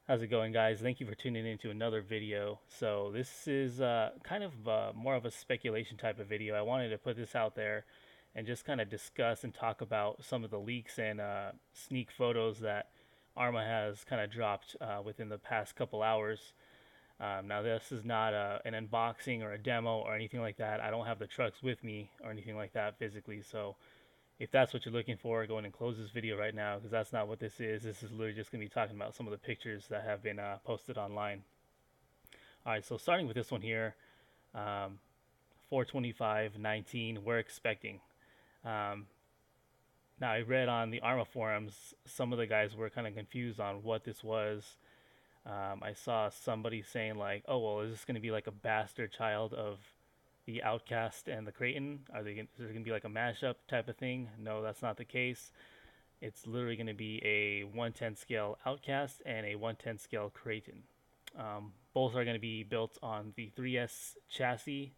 How's it going, guys? Thank you for tuning into another video. So this is kind of more of a speculation type of video. I wanted to put this out there and just kind of discuss and talk about some of the leaks and sneak photos that Arrma has kind of dropped within the past couple hours. Now this is not an unboxing or a demo or anything like that. I don't have the trucks with me or anything like that physically. So if that's what you're looking for, go ahead and close this video right now because that's not what this is. This is literally just going to be talking about some of the pictures that have been posted online. All right, so starting with this one here, 425.19, we're expecting. Um, Now, I read on the Arrma forums, some of the guys were kind of confused on what this was. I saw somebody saying like, "Oh well, is this going to be like a bastard child of the Outcast and the Kraton? Is there going to be like a mashup type of thing?" No, that's not the case. It's literally going to be a 110 scale Outcast and a 110 scale Kraton. Both are going to be built on the 3S chassis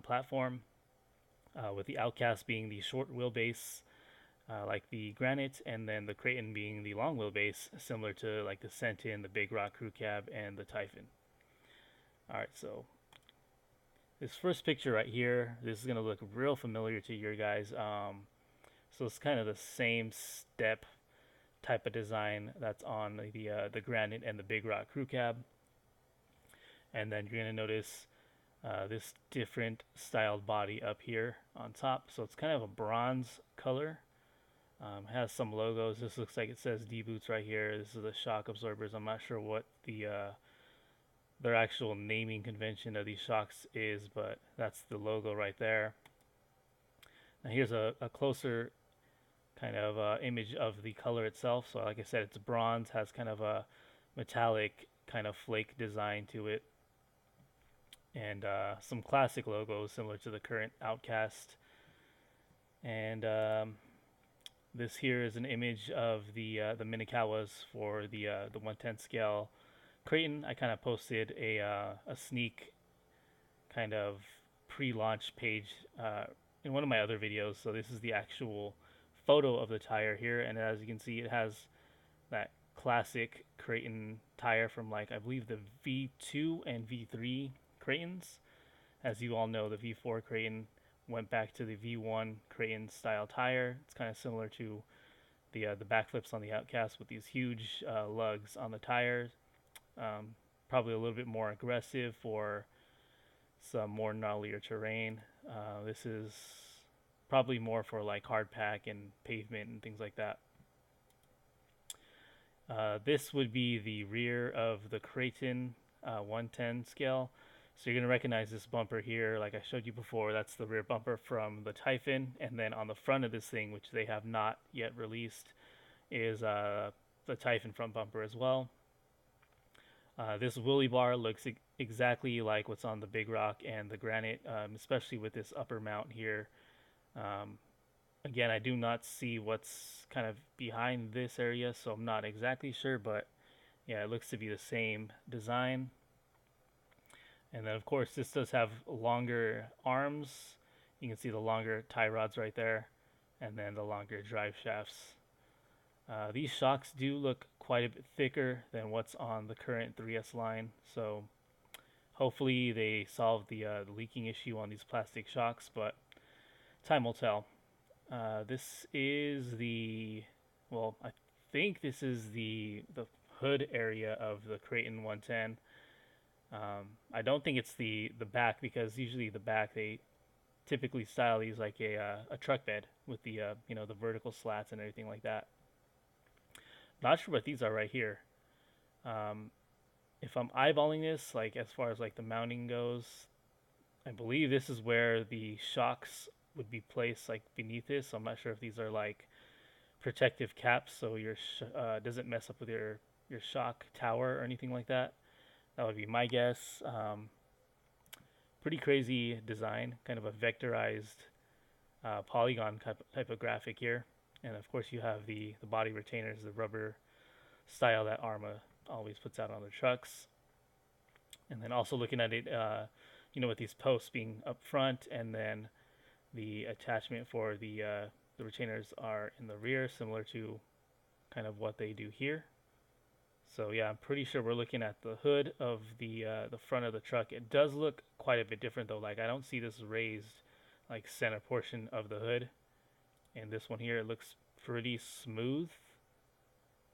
platform, with the Outcast being the short wheelbase, like the Granite, and then the Kraton being the long wheelbase, similar to like the Senton, the Big Rock Crew Cab, and the Typhon. All right, so this first picture right here, this is gonna look real familiar to your guys. So it's kind of the same step type of design that's on the Granite and the Big Rock Crew Cab, and then you're gonna notice this different styled body up here on top. So it's kind of a bronze color. Has some logos. This looks like it says D Boots right here. This is the shock absorbers. I'm not sure what their actual naming convention of these shocks is, but that's the logo right there. Now here's a closer kind of image of the color itself. So like I said, it's bronze, has kind of a metallic kind of flake design to it, and some classic logos similar to the current Outcast. And this here is an image of the Minikawas for the 110 scale Kraton. I kind of posted a sneak kind of pre-launch page in one of my other videos. So this is the actual photo of the tire here, and as you can see, it has that classic Kraton tire from, like, I believe the V2 and V3 Kratons. As you all know, the V4 Kraton went back to the V1 Kraton style tire. It's kind of similar to the backflips on the Outcast with these huge lugs on the tires. Probably a little bit more aggressive for some more gnarlier terrain. This is probably more for like hard pack and pavement and things like that. This would be the rear of the Kraton 110 scale. So you're going to recognize this bumper here, like I showed you before. That's the rear bumper from the Typhon. And then on the front of this thing, which they have not yet released, is the Typhon front bumper as well. This wheelie bar looks exactly like what's on the Big Rock and the Granite, especially with this upper mount here. Um, Again, I do not see what's kind of behind this area, so I'm not exactly sure, but yeah, it looks to be the same design. And then, of course, this does have longer arms. You can see the longer tie rods right there, and then the longer drive shafts. These shocks do look quite a bit thicker than what's on the current 3S line, so hopefully they solve the leaking issue on these plastic shocks, but time will tell. This is I think this is the hood area of the Kraton 110. I don't think it's the back, because usually the back they typically style these like a truck bed with the vertical slats and everything like that. Not sure what these are right here. Um, if I'm eyeballing this, like as far as like the mounting goes, I believe this is where the shocks would be placed, like beneath this. So I'm not sure if these are like protective caps, so your doesn't mess up with your shock tower or anything like that. That would be my guess. Pretty crazy design, kind of a vectorized polygon type of graphic here. And of course, you have the body retainers, the rubber style that Arrma always puts out on their trucks. And then also looking at it, with these posts being up front, and then the attachment for the retainers are in the rear, similar to kind of what they do here. So yeah, I'm pretty sure we're looking at the hood of the front of the truck. It does look quite a bit different though. Like I don't see this raised like center portion of the hood. And this one here, it looks pretty smooth.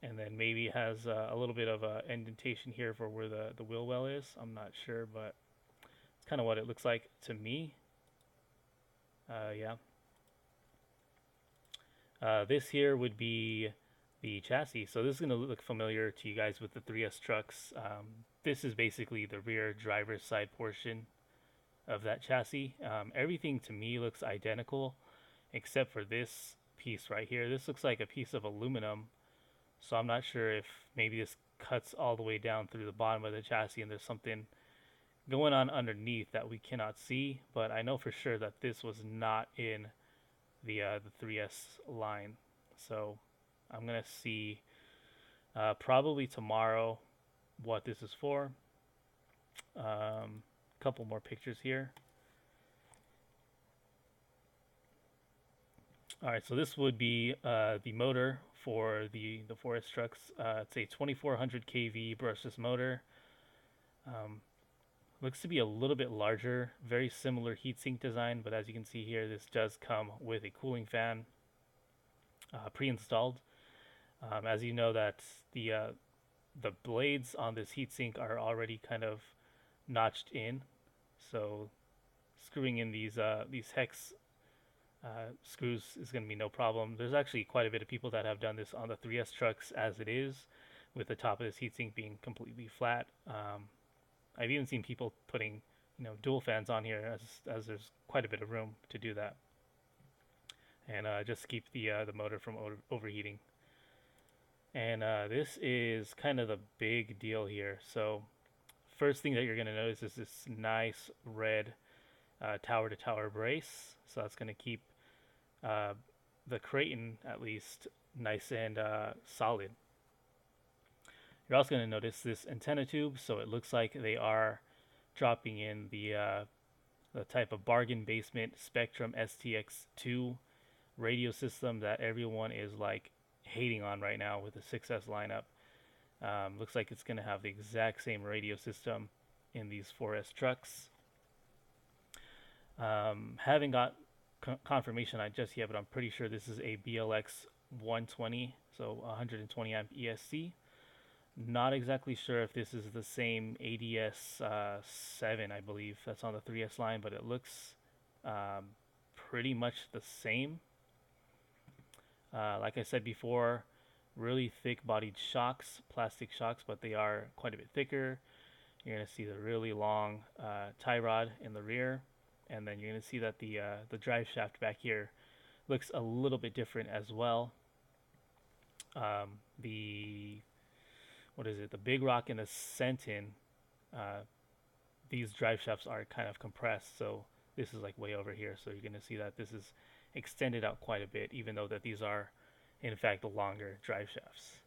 And then maybe has a little bit of a indentation here for where the wheel well is. I'm not sure, but it's kind of what it looks like to me. Yeah. This here would be the chassis. So this is going to look familiar to you guys with the 3S trucks. This is basically the rear driver's side portion of that chassis. Everything to me looks identical except for this piece right here. This looks like a piece of aluminum. So I'm not sure if maybe this cuts all the way down through the bottom of the chassis and there's something going on underneath that we cannot see. But I know for sure that this was not in the 3S line. So I'm gonna see probably tomorrow what this is for. Couple more pictures here. All right, so this would be the motor for the 4S trucks. It's a 2400 kV brushless motor. Looks to be a little bit larger, very similar heatsink design, but as you can see here, this does come with a cooling fan pre-installed. As you know, that the blades on this heatsink are already kind of notched in, so screwing in these hex screws is going to be no problem. There's actually quite a bit of people that have done this on the 3S trucks as it is, with the top of this heatsink being completely flat. I've even seen people putting, dual fans on here as there's quite a bit of room to do that, and just keep the motor from overheating. And this is kind of the big deal here. So first thing that you're going to notice is this nice red tower to tower brace. So that's going to keep the Kraton at least nice and solid. You're also going to notice this antenna tube. So it looks like they are dropping in the type of bargain basement Spectrum STX2 radio system that everyone is like hating on right now with the 6S lineup. Looks like it's going to have the exact same radio system in these 4S trucks. Haven't got confirmation on just yet, but I'm pretty sure this is a BLX120, so 120 amp ESC. Not exactly sure if this is the same ADS 7, I believe, that's on the 3S line, but it looks pretty much the same. Like I said before, really thick bodied shocks, plastic shocks, but they are quite a bit thicker. You're going to see the really long tie rod in the rear, and then you're going to see that the drive shaft back here looks a little bit different as well. The Big Rock and the Senton, these drive shafts are kind of compressed, so this is like way over here. So you're going to see that this is extended out quite a bit, even though that these are in fact the longer drive shafts.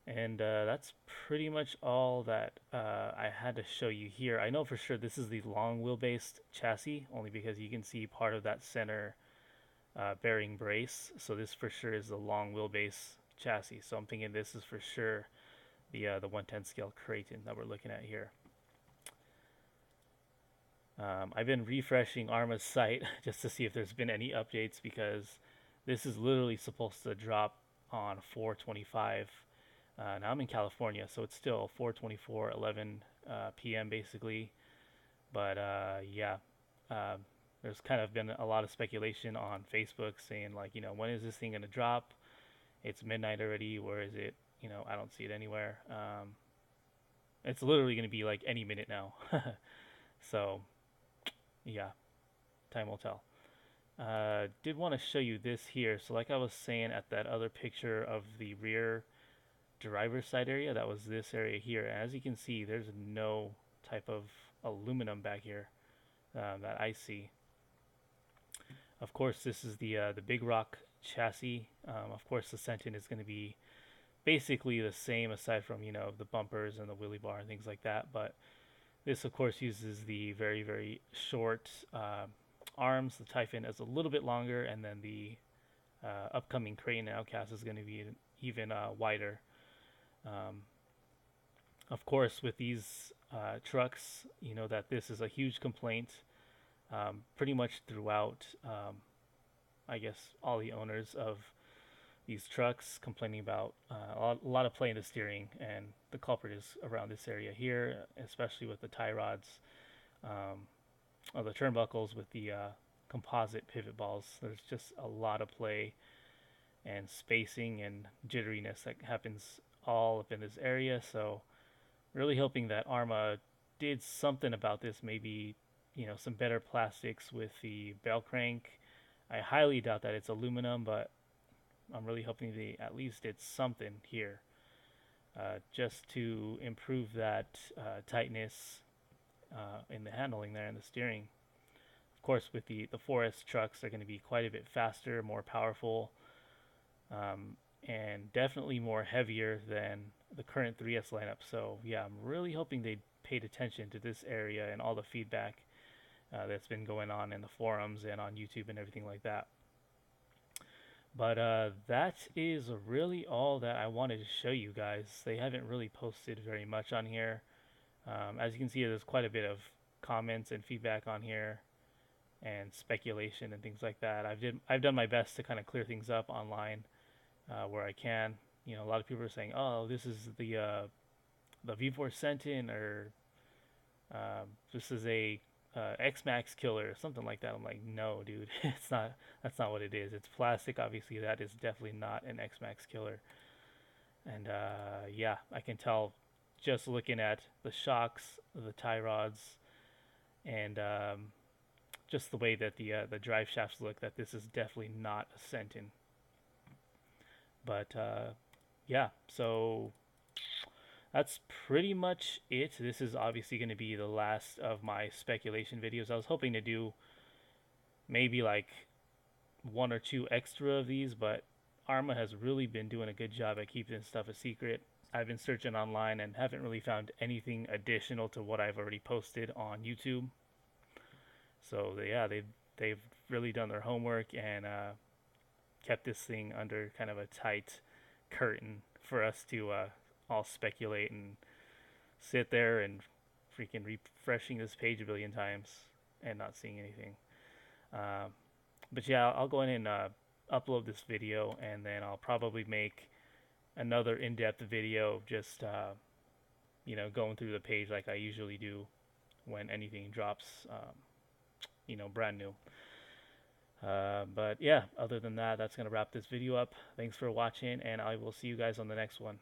And that's pretty much all that I had to show you here. I know for sure this is the long wheelbase chassis, only because you can see part of that center bearing brace. So this for sure is the long wheelbase chassis. So I'm thinking this is for sure the 110 scale Kraton that we're looking at here. I've been refreshing Arrma's site just to see if there's been any updates, because this is literally supposed to drop on 4/25. Now I'm in California, so it's still 4/24, 11 p.m. basically. But yeah, there's kind of been a lot of speculation on Facebook saying like, when is this thing gonna drop? It's midnight already. Where is it? I don't see it anywhere. It's literally gonna be like any minute now. So yeah, time will tell. Did want to show you this here. So like I was saying at that other picture of the rear driver's side area, that was this area here. And as you can see, there's no type of aluminum back here that I see. Of course, this is the Big Rock chassis. Of course, the Senton is going to be basically the same, aside from the bumpers and the wheelie bar and things like that. But this, of course, uses the very, very short arms. The Typhon is a little bit longer, and then the upcoming Kraton Outcast is going to be even wider. Of course, with these trucks, you know that this is a huge complaint pretty much throughout, I guess, all the owners of these trucks complaining about a lot of play in the steering, and the culprit is around this area here, especially with the tie rods, or the turnbuckles with the composite pivot balls. There's just a lot of play and spacing and jitteriness that happens all up in this area. So really hoping that Arrma did something about this. Maybe, you know, some better plastics with the bell crank. I highly doubt that it's aluminum, but I'm really hoping they at least did something here, just to improve that tightness in the handling there and the steering. Of course, with the 4S trucks, they're going to be quite a bit faster, more powerful, and definitely more heavier than the current 3S lineup. So yeah, I'm really hoping they paid attention to this area and all the feedback that's been going on in the forums and on YouTube and everything like that. But that is really all that I wanted to show you guys. They haven't really posted very much on here. As you can see, there's quite a bit of comments and feedback on here, and speculation and things like that. I've done my best to kind of clear things up online where I can. You know, a lot of people are saying, "Oh, this is the V4 Senton," or "This is a X-Max killer," or something like that. I'm like, no, dude, it's not. That's not what it is. It's plastic. Obviously, that is definitely not an X-Max killer. And yeah, I can tell just looking at the shocks, the tie rods, and just the way that the drive shafts look, that this is definitely not a Senton. But yeah, so that's pretty much it. This is obviously going to be the last of my speculation videos. I was hoping to do maybe like one or two extra of these, but Arrma has really been doing a good job at keeping this stuff a secret. I've been searching online and haven't really found anything additional to what I've already posted on YouTube. So yeah, they've really done their homework and kept this thing under kind of a tight curtain for us to all speculate and sit there and freaking refreshing this page a billion times and not seeing anything. But yeah, I'll go in and upload this video, and then I'll probably make another in-depth video just you know, going through the page like I usually do when anything drops, you know, brand new. But yeah, other than that, that's going to wrap this video up. Thanks for watching, and I will see you guys on the next one.